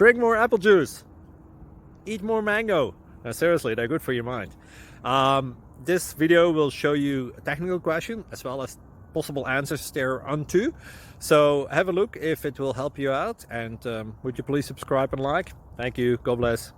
Drink more apple juice. Eat more mango. Seriously, they're good for your mind. This video will show you a technical question as well as possible answers thereunto. So have a look if it will help you out, and would you please subscribe and like? Thank you. God bless.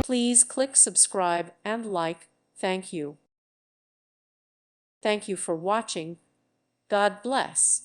Please click subscribe and like. Thank you. Thank you for watching. God bless.